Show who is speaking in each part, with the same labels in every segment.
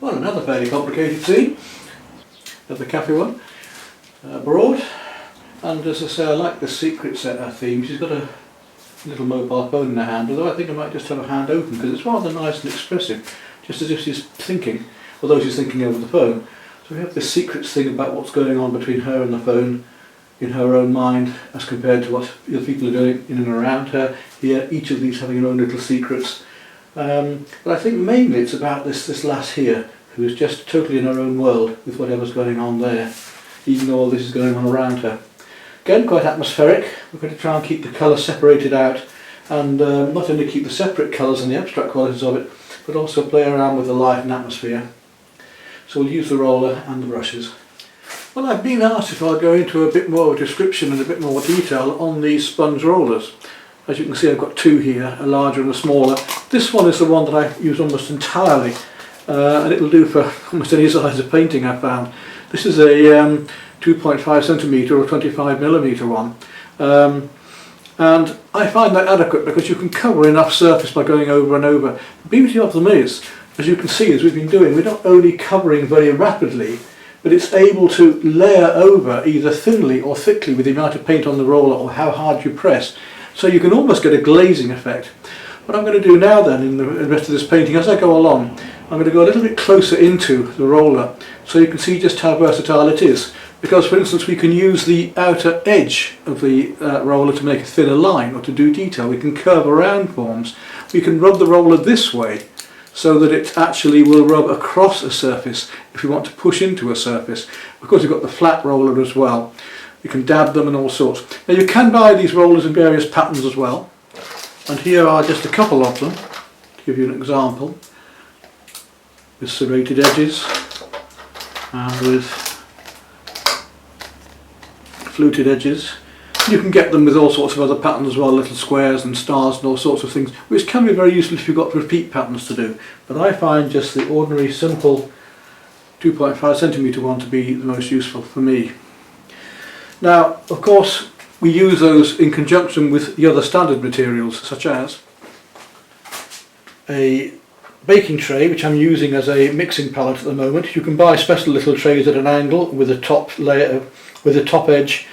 Speaker 1: Well, another fairly complicated scene of the cafe one, broad, and as I say, I like the secret setter theme. She's got a little mobile phone in her hand, although I think I might just have her hand open because it's rather nice and expressive, just as if she's thinking, although she's thinking over the phone. So we have this secrets thing about what's going on between her and the phone in her own mind as compared to what the people are doing in and around her. Here, each of these having their own little secrets. But I think mainly it's about this lass here, who is just totally in her own world with whatever's going on there, even though all this is going on around her. Again, quite atmospheric. We're going to try and keep the colour separated out, and not only keep the separate colours and the abstract qualities of it, but also play around with the light and atmosphere. So we'll use the roller and the brushes. Well, I've been asked if I'll go into a bit more description and a bit more detail on these sponge rollers. As you can see, I've got two here, a larger and a smaller. This one is the one that I use almost entirely, and it'll do for almost any size of painting I've found. This is a 2.5 centimetre or 25 millimetre one, and I find that adequate because you can cover enough surface by going over and over. The beauty of them is, as you can see, as we've been doing, we're not only covering very rapidly, but it's able to layer over either thinly or thickly with the amount of paint on the roller or how hard you press. So you can almost get a glazing effect. What I'm going to do now then in the rest of this painting, as I go along, I'm going to go a little bit closer into the roller so you can see just how versatile it is. Because for instance we can use the outer edge of the roller to make a thinner line or to do detail. We can curve around forms. We can rub the roller this way so that it actually will rub across a surface if we want to push into a surface. Of course we've got the flat roller as well. You can dab them and all sorts. Now you can buy these rollers in various patterns as well, and here are just a couple of them to give you an example, with serrated edges and with fluted edges. You can get them with all sorts of other patterns as well, little squares and stars and all sorts of things, which can be very useful if you've got repeat patterns to do. But I find just the ordinary simple 2.5 centimetre one to be the most useful for me. Now, of course, we use those in conjunction with the other standard materials, such as a baking tray, which I'm using as a mixing palette at the moment. You can buy special little trays at an angle with a top layer, with a top edge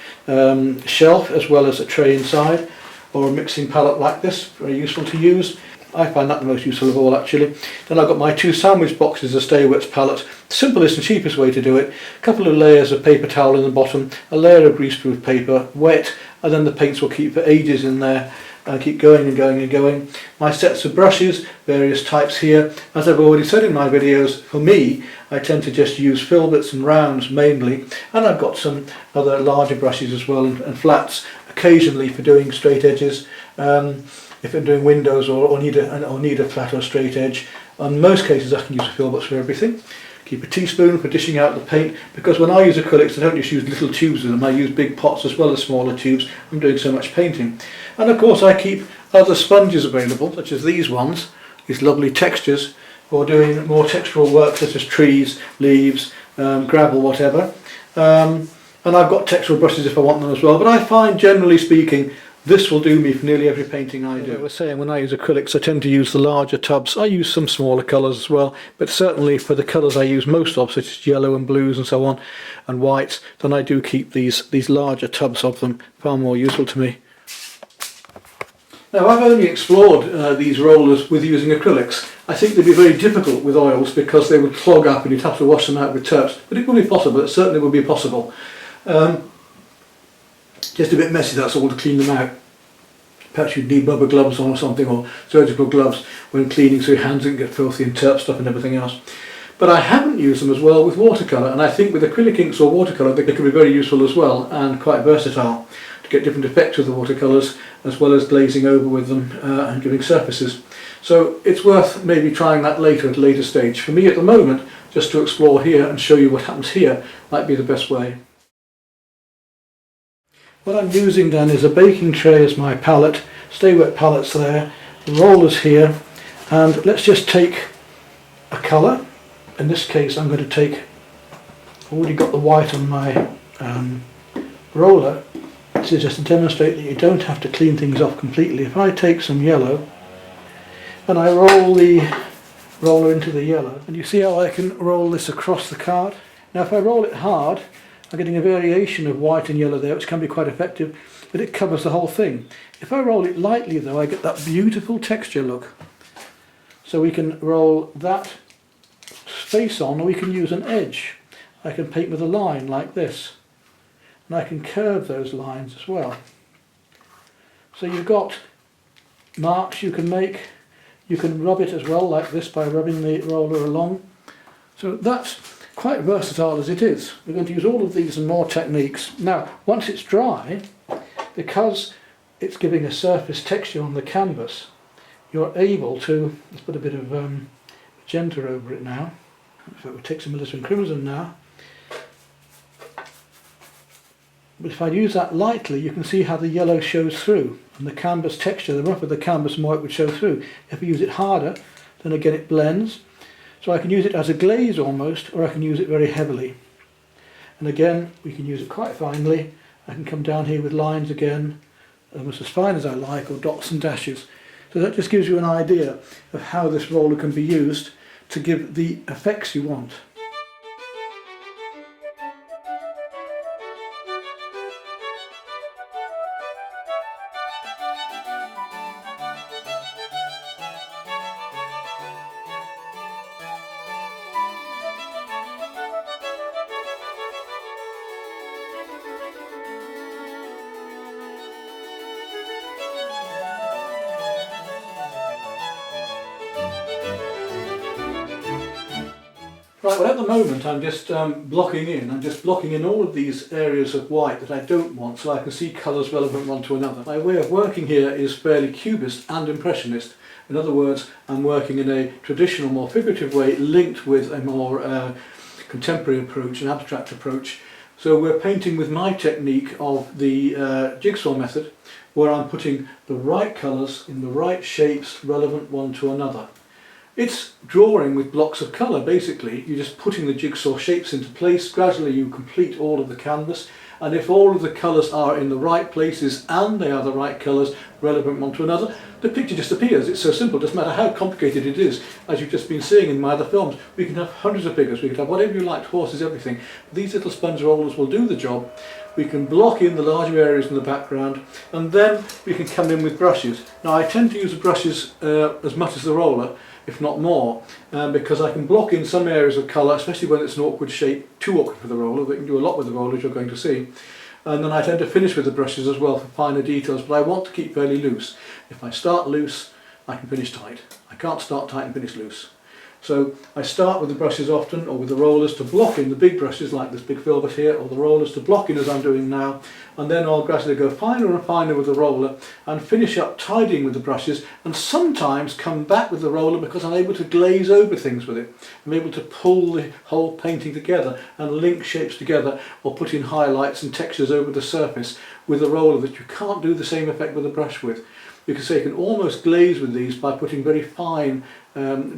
Speaker 1: shelf, as well as a tray inside, or a mixing palette like this, very useful to use. I find that the most useful of all actually. Then I've got my two sandwich boxes, a Stay Wet palette. Simplest and cheapest way to do it. A couple of layers of paper towel in the bottom, a layer of greaseproof paper, wet, and then the paints will keep for ages in there and keep going and going and going. My sets of brushes, various types here. As I've already said in my videos, for me, I tend to just use filberts and rounds mainly, and I've got some other larger brushes as well and flats occasionally for doing straight edges. If I'm doing windows or need a flat or straight edge. In most cases I can use filberts for everything. Keep a teaspoon for dishing out the paint, because when I use acrylics I don't just use little tubes with them, I use big pots as well as smaller tubes. I'm doing so much painting. And of course I keep other sponges available, such as these ones, these lovely textures, for doing more textural work such as trees, leaves, gravel, whatever. And I've got textural brushes if I want them as well, but I find generally speaking this will do me for nearly every painting I do. As I was saying, when I use acrylics I tend to use the larger tubs. I use some smaller colours as well, but certainly for the colours I use most of, such as yellow and blues and so on, and whites, then I do keep these larger tubs of them, far more useful to me. Now I've only explored these rollers with using acrylics. I think they'd be very difficult with oils because they would clog up and you'd have to wash them out with turps, but it would be possible, it certainly would be possible. Just a bit messy, that's all, to clean them out. Perhaps you'd need rubber gloves on or something, or surgical gloves when cleaning so your hands don't get filthy and turp stuff and everything else. But I haven't used them as well with watercolour, and I think with acrylic inks or watercolour they could be very useful as well and quite versatile to get different effects with the watercolours as well as glazing over with them and giving surfaces. So it's worth maybe trying that later at a later stage. For me at the moment, just to explore here and show you what happens here might be the best way. What I'm using then is a baking tray as my palette, Stay Wet palettes there, the rollers here, and let's just take a colour. In this case I'm going to take, I've already got the white on my roller. This is just to demonstrate that you don't have to clean things off completely. If I take some yellow and I roll the roller into the yellow, and you see how I can roll this across the card. Now if I roll it hard, I'm getting a variation of white and yellow there, which can be quite effective, but it covers the whole thing. If I roll it lightly though, I get that beautiful texture look. So we can roll that face on, or we can use an edge. I can paint with a line like this, and I can curve those lines as well. So you've got marks you can make. You can rub it as well like this by rubbing the roller along. So that's quite versatile as it is. We're going to use all of these and more techniques. Now once it's dry, because it's giving a surface texture on the canvas, you're able to, let's put a bit of magenta over it now. So we'll take some Military Crimson now. But if I use that lightly, you can see how the yellow shows through, and the canvas texture, the rougher the canvas, the more it would show through. If I use it harder, then again it blends. So I can use it as a glaze almost, or I can use it very heavily. And again, we can use it quite finely. I can come down here with lines again, almost as fine as I like, or dots and dashes. So that just gives you an idea of how this roller can be used to give the effects you want. Right, well at the moment I'm just blocking in all of these areas of white that I don't want, so I can see colours relevant one to another. My way of working here is fairly cubist and impressionist. In other words, I'm working in a traditional, more figurative way linked with a more contemporary approach, an abstract approach. So we're painting with my technique of the jigsaw method, where I'm putting the right colours in the right shapes relevant one to another. It's drawing with blocks of colour basically. You're just putting the jigsaw shapes into place. Gradually you complete all of the canvas, and if all of the colours are in the right places and they are the right colours relevant one to another, the picture just appears. It's so simple, it doesn't matter how complicated it is. As you've just been seeing in my other films, we can have hundreds of figures, we can have whatever you like, horses, everything. These little sponge rollers will do the job. We can block in the larger areas in the background, and then we can come in with brushes. Now I tend to use the brushes as much as the roller, if not more, because I can block in some areas of colour, especially when it's an awkward shape, too awkward for the roller. We can do a lot with the roller, as you're going to see. And then I tend to finish with the brushes as well for finer details, but I want to keep fairly loose. If I start loose, I can finish tight. I can't start tight and finish loose. So I start with the brushes often, or with the rollers to block in the big brushes like this big filbert here, or the rollers to block in as I'm doing now, and then I'll gradually go finer and finer with the roller and finish up tidying with the brushes, and sometimes come back with the roller because I'm able to glaze over things with it. I'm able to pull the whole painting together and link shapes together, or put in highlights and textures over the surface with a roller that you can't do the same effect with a brush with. You can say you can almost glaze with these by putting very fine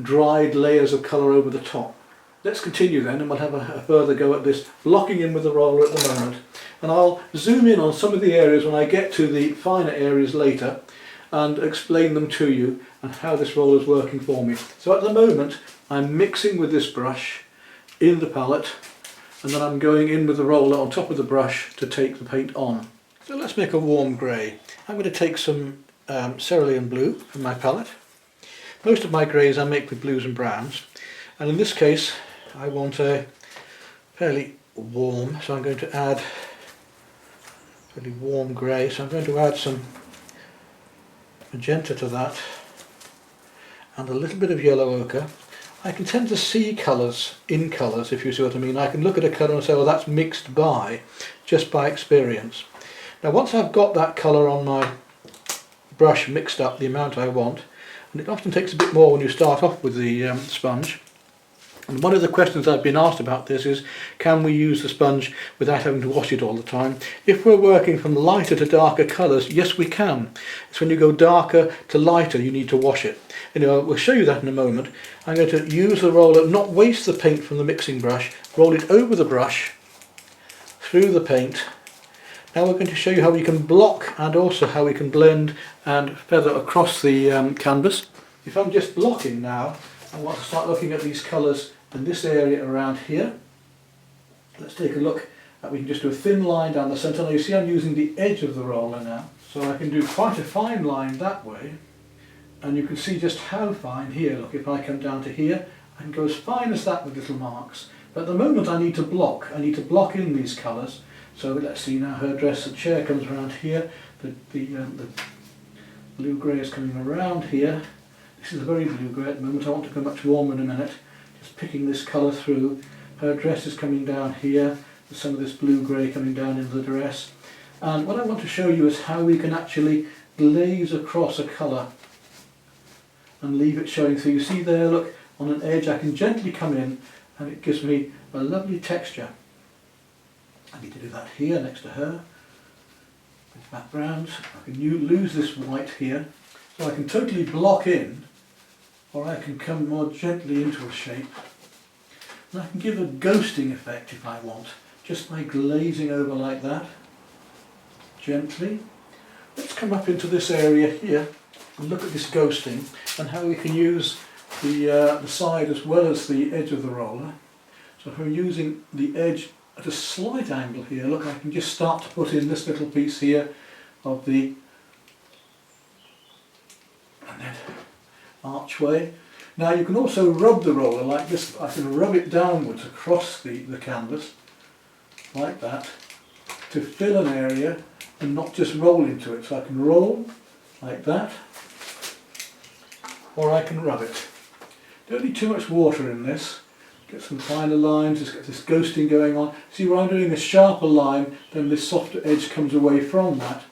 Speaker 1: dried layers of colour over the top. Let's continue then, and we'll have a further go at this, blocking in with the roller at the moment. And I'll zoom in on some of the areas when I get to the finer areas later and explain them to you and how this roller is working for me. So at the moment I'm mixing with this brush in the palette, and then I'm going in with the roller on top of the brush to take the paint on. So let's make a warm grey. I'm going to take some cerulean blue from my palette. Most of my greys I make with blues and browns, and in this case I want a fairly warm, so I'm going to add fairly warm grey, so I'm going to add some magenta to that and a little bit of yellow ochre. I can tend to see colours in colours, if you see what I mean. I can look at a colour and say, well, that's mixed by, just by experience. Now once I've got that colour on my brush mixed up the amount I want, and it often takes a bit more when you start off with the sponge. And one of the questions I've been asked about this is, can we use the sponge without having to wash it all the time? If we're working from lighter to darker colours, yes we can. It's when you go darker to lighter you need to wash it. Anyway, we'll show you that in a moment. I'm going to use the roller, not waste the paint from the mixing brush, roll it over the brush, through the paint. Now we're going to show you how we can block and also how we can blend and feather across the canvas. If I'm just blocking now, I want to start looking at these colours in this area around here. Let's take a look at, we can just do a thin line down the centre. Now you see I'm using the edge of the roller now, so I can do quite a fine line that way, and you can see just how fine here. Look, if I come down to here, I can go as fine as that with little marks. But at the moment I need to block in these colours. So let's see now, her dress and chair comes around here, the blue-grey is coming around here. This is a very blue-grey at the moment. I want to go much warmer in a minute. Just picking this colour through. Her dress is coming down here. There's some of this blue-grey coming down into the dress. And what I want to show you is how we can actually glaze across a colour and leave it showing through. You see there, look, on an edge I can gently come in and it gives me a lovely texture. I need to do that here next to her. With backgrounds. I can lose this white here. So I can totally block in, or I can come more gently into a shape. And I can give a ghosting effect if I want, just by glazing over like that, gently. Let's come up into this area here and look at this ghosting and how we can use the side as well as the edge of the roller. So if I'm using the edge at a slight angle here, look, I can just start to put in this little piece here of the archway. Now you can also rub the roller like this. I can rub it downwards across the canvas like that to fill an area and not just roll into it. So I can roll like that, or I can rub it. Don't need too much water in this. Get some finer lines, just get this ghosting going on. See where I'm doing a sharper line, then this softer edge comes away from that.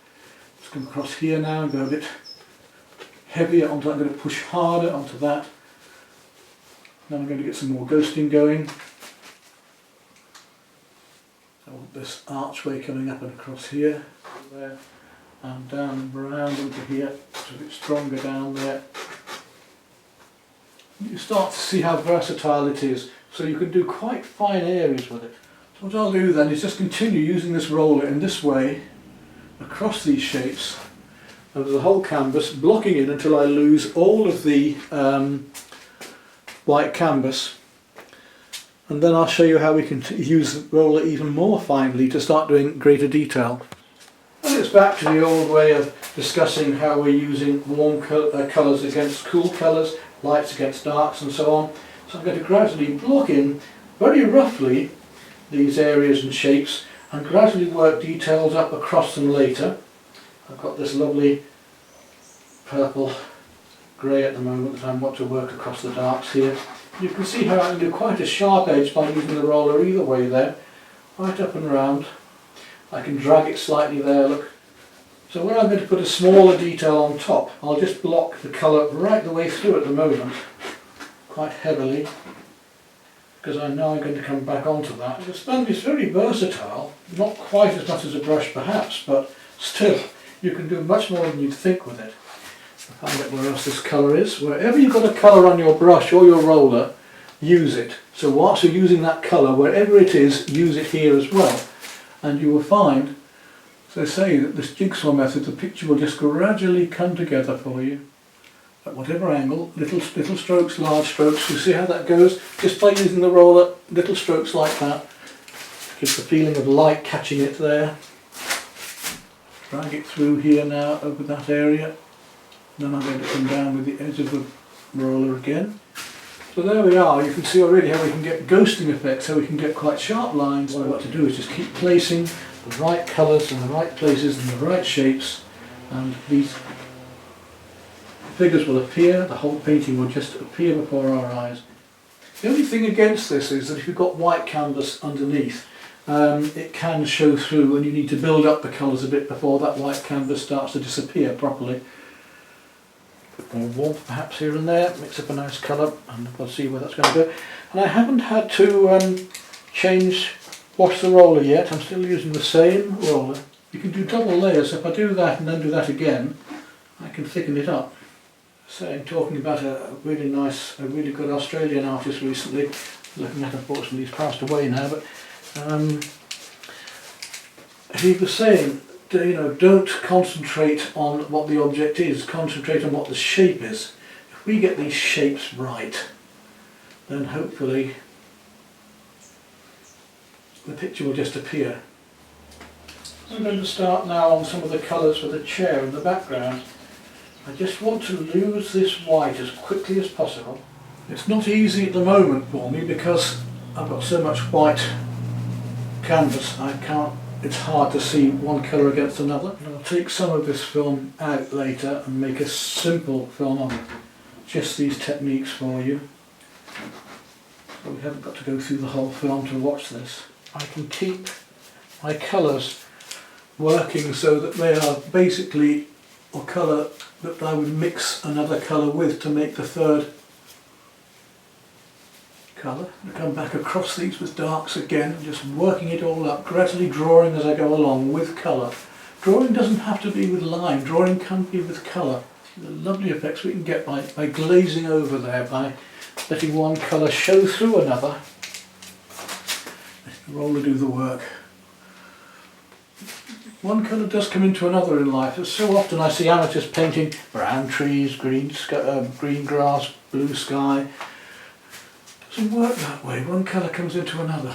Speaker 1: Let's come across here now and go a bit heavier onto that. I'm going to push harder onto that. Then I'm going to get some more ghosting going. I want this archway coming up and across here, there, and down and around into here. It's a bit stronger down there. You start to see how versatile it is, so you can do quite fine areas with it. So what I'll do then is just continue using this roller in this way across these shapes over the whole canvas, blocking in until I lose all of the white canvas, and then I'll show you how we can use the roller even more finely to start doing greater detail. And it's back to the old way of discussing how we're using warm colours against cool colours, lights against darks and so on. So I'm going to gradually block in very roughly these areas and shapes and gradually work details up across them later. I've got this lovely purple grey at the moment that I want to work across the darks here. You can see how I can do quite a sharp edge by using the roller either way there, right up and round. I can drag it slightly there, look. So where I'm going to put a smaller detail on top, I'll just block the colour right the way through at the moment, quite heavily, because I know I'm going to come back onto that. The sponge is very versatile, not quite as much as a brush perhaps, but still, you can do much more than you'd think with it. I'll find out where else this colour is. Wherever you've got a colour on your brush or your roller, use it. So whilst you're using that colour, wherever it is, use it here as well. And you will find, as they say, that this jigsaw method, the picture will just gradually come together for you. At whatever angle, little strokes, large strokes. You see how that goes? Just by using the roller, little strokes like that. Gives the feeling of light catching it there. Drag it through here now over that area. Then I'm going to come down with the edge of the roller again. So there we are. You can see already how we can get ghosting effects, how we can get quite sharp lines. What I've got to do is just keep placing the right colours in the right places and the right shapes, and these figures will appear, the whole painting will just appear before our eyes. The only thing against this is that if you've got white canvas underneath, it can show through and you need to build up the colours a bit before that white canvas starts to disappear properly. More warmth perhaps here and there, mix up a nice colour, and we'll see where that's going to go. And I haven't had to wash the roller yet. I'm still using the same roller. You can do double layers. If I do that and then do that again, I can thicken it up. So, talking about a really nice, a really good Australian artist recently, looking at, unfortunately he's passed away now, but he was saying, you know, don't concentrate on what the object is, concentrate on what the shape is. If we get these shapes right, then hopefully the picture will just appear. I'm going to start now on some of the colours for the chair in the background. I just want to lose this white as quickly as possible. It's not easy at the moment for me because I've got so much white canvas it's hard to see one colour against another. I'll take some of this film out later and make a simple film on just these techniques for you. So we haven't got to go through the whole film to watch this. I can keep my colours working so that they are basically a colour that I would mix another colour with to make the third colour. I come back across these with darks again, just working it all up, gradually drawing as I go along with colour. Drawing doesn't have to be with line, drawing can be with colour. The lovely effects we can get by glazing over there, by letting one colour show through another. Let the roller do the work. One colour does come into another in life. So often I see amateurs painting brown trees, green grass, blue sky. It doesn't work that way. One colour comes into another.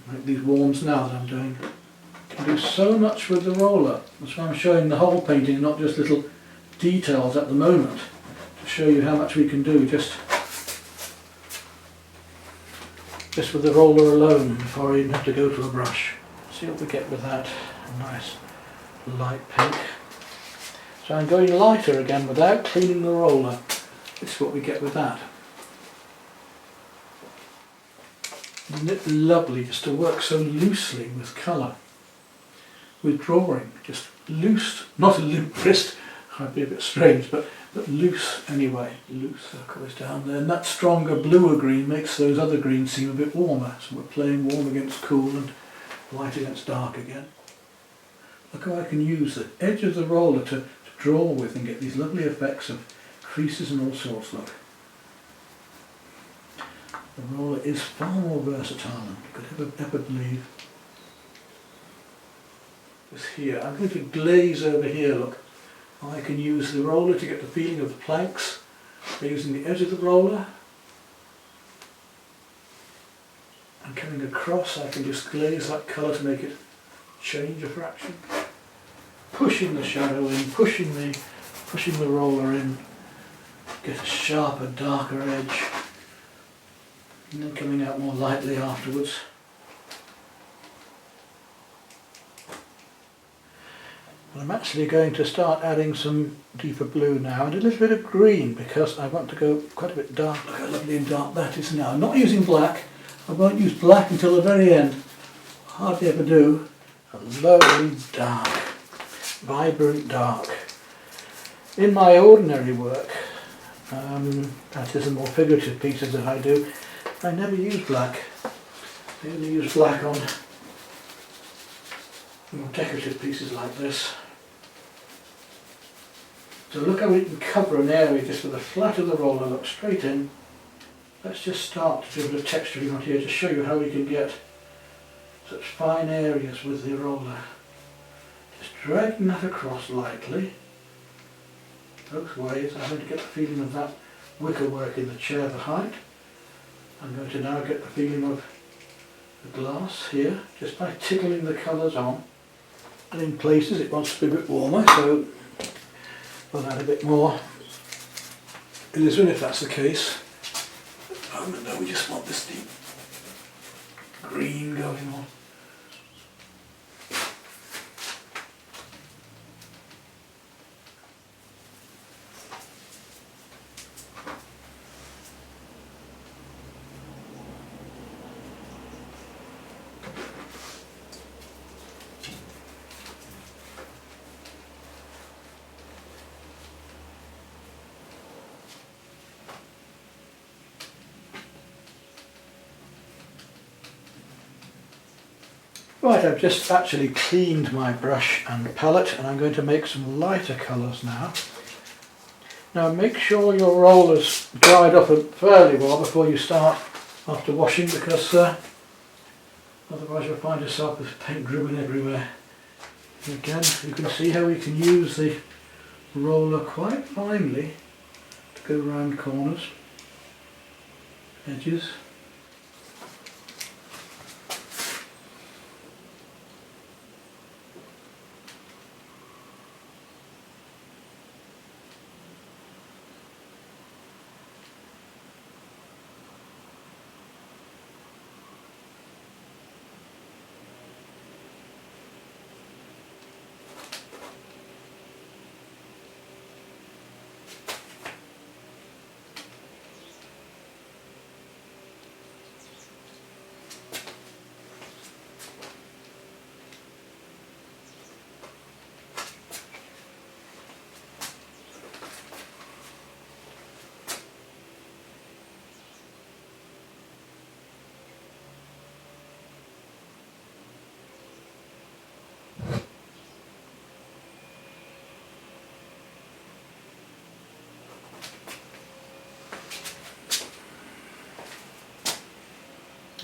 Speaker 1: Like these warms now that I'm doing. You can do so much with the roller. That's why I'm showing the whole painting, not just little details at the moment, to show you how much we can do just with the roller alone before I even have to go to a brush. See what we get with that. A nice light pink. So I'm going lighter again without cleaning the roller. This is what we get with that. Isn't it lovely just to work so loosely with colour? With drawing, just loose, not a limp wrist, I'd be a bit strange, but loose anyway. Loose circles down there, and that stronger bluer green makes those other greens seem a bit warmer. So we're playing warm against cool and light against dark again. Look how I can use the edge of the roller to draw with and get these lovely effects of creases and all sorts. Look. The roller is far more versatile than you could ever believe. Just here, I'm going to glaze over here, look. I can use the roller to get the feeling of the planks by using the edge of the roller. And coming across, I can just glaze that colour to make it change a fraction. Pushing the shadow in, pushing the roller in, get a sharper, darker edge. And then coming out more lightly afterwards. And I'm actually going to start adding some deeper blue now and a little bit of green because I want to go quite a bit dark. Look how lovely and dark that is now. I'm not using black. I won't use black until the very end. Hardly ever do. A lovely dark, vibrant dark. In my ordinary work, that is the more figurative pieces that I do, I never use black. I only use black on more decorative pieces like this. So look how we can cover an area just with the flat of the roller, look straight in. Let's just start to do a bit of texturing on here to show you how we can get such fine areas with the roller. Just dragging that across lightly, both ways. I'm going to get the feeling of that wicker work in the chair behind. I'm going to now get the feeling of the glass here, just by tickling the colours on. And in places it wants to be a bit warmer, so we'll add a bit more alizarin if that's the case. At the moment though, we just want this deep green going on. Right, I've just actually cleaned my brush and palette and I'm going to make some lighter colours now. Now make sure your roller's dried up fairly well before you start after washing, because otherwise you'll find yourself with paint dribbling everywhere. And again, you can see how we can use the roller quite finely to go around corners. edges.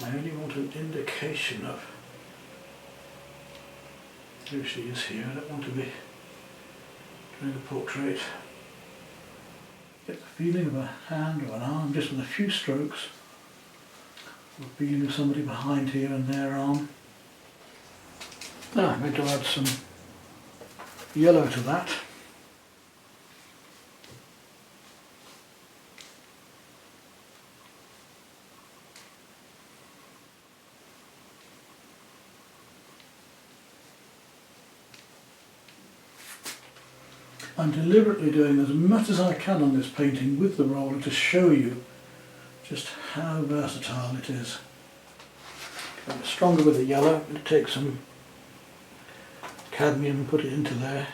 Speaker 1: I only want an indication of who she is here. I don't want to be doing a portrait. Get the feeling of a hand or an arm just with a few strokes. Or feeling of somebody behind here and their arm. Now I'm going to add some yellow to that. I'm deliberately doing as much as I can on this painting with the roller to show you just how versatile it is. I'm stronger with the yellow, I'm going to take some cadmium and put it into there.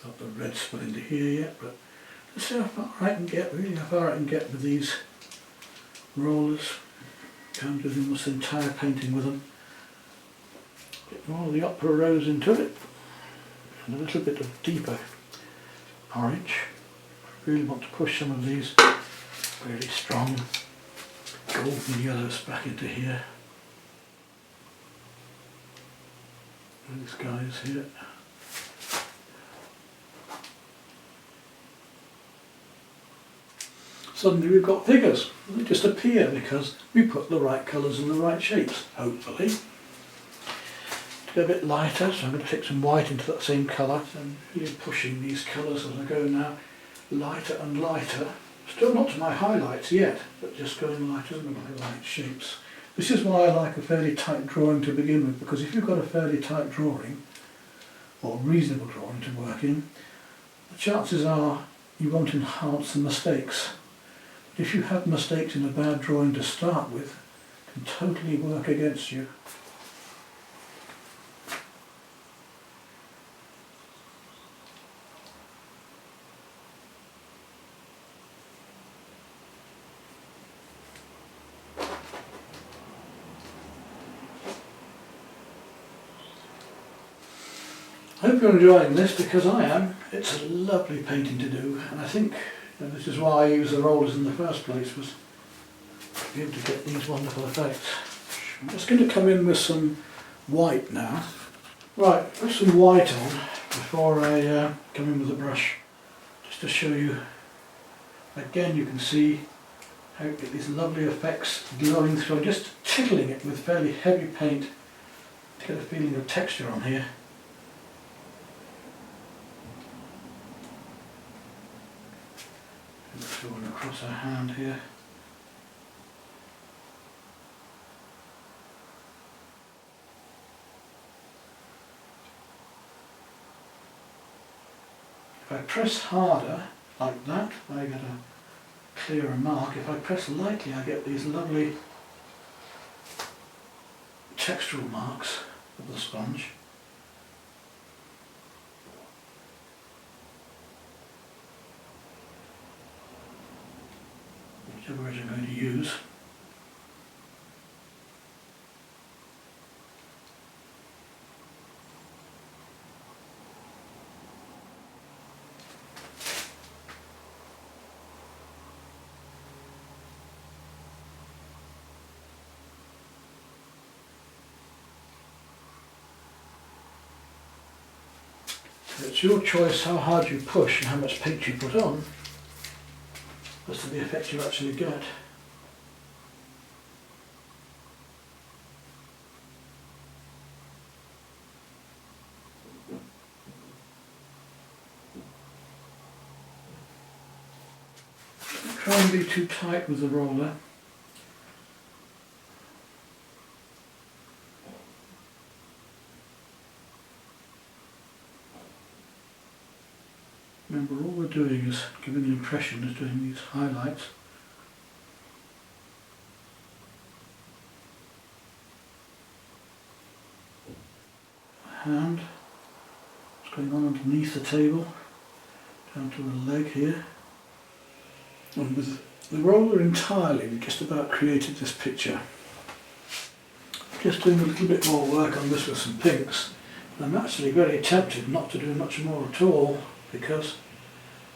Speaker 1: Not the red split into here yet, but let's see how far I can get, really how far I can get with these rollers. Can't do almost the entire painting with them. A bit more of the Opera Rose into it, and a little bit of deeper orange. I really want to push some of these really strong golden yellows back into here. These guys here. Suddenly we've got figures. They just appear because we put the right colours and the right shapes, hopefully. To go a bit lighter, so I'm going to take some white into that same colour. So I'm really pushing these colours as I go now, lighter and lighter. Still not to my highlights yet, but just going lighter and my light shapes. This is why I like a fairly tight drawing to begin with, because if you've got a fairly tight drawing, or reasonable drawing to work in, the chances are you won't enhance the mistakes. But if you have mistakes in a bad drawing to start with, it can totally work against you. I hope you're enjoying this, because I am. It's a lovely painting to do, and I think this is why I use the rollers in the first place, was to be able to get these wonderful effects. I'm just going to come in with some white now. Right, put some white on before I come in with the brush, just to show you. Again, you can see how you get these lovely effects glowing through. I'm just tickling it with fairly heavy paint to get a feeling of texture on here. Going across our hand here. If I press harder, like that, I get a clearer mark. If I press lightly, I get these lovely textural marks of the sponge. Whichever edge I'm going to use. It's your choice how hard you push and how much paint you put on as to the effect you actually get. and be too tight with the roller. Remember, all we're doing is giving an impression of doing these highlights. Hand, what's going on underneath the table, down to the leg here. And with the roller entirely, we just about created this picture. Just doing a little bit more work on this with some pinks. I'm actually very tempted not to do much more at all, because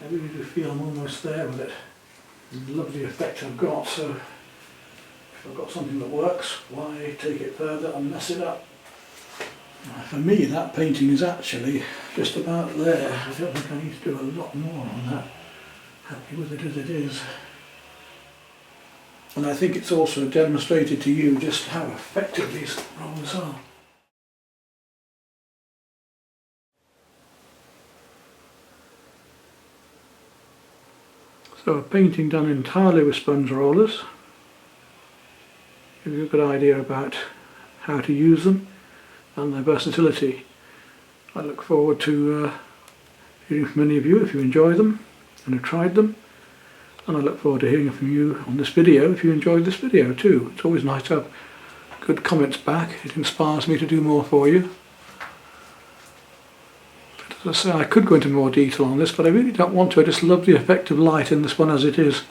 Speaker 1: I really do feel I'm almost there with it. And the lovely effect I've got, so if I've got something that works, why take it further and mess it up? For me, that painting is actually just about there. I don't think I need to do a lot more on that. Happy with it as it is. And I think it's also demonstrated to you just how effective these rollers are. So a painting done entirely with sponge rollers gives you a good idea about how to use them and their versatility. I look forward to hearing from any of you if you enjoy them and have tried them, and I look forward to hearing from you on this video if you enjoyed this video too. It's always nice to have good comments back. It inspires me to do more for you. But as I say, I could go into more detail on this, but I really don't want to. I just love the effect of light in this one as it is.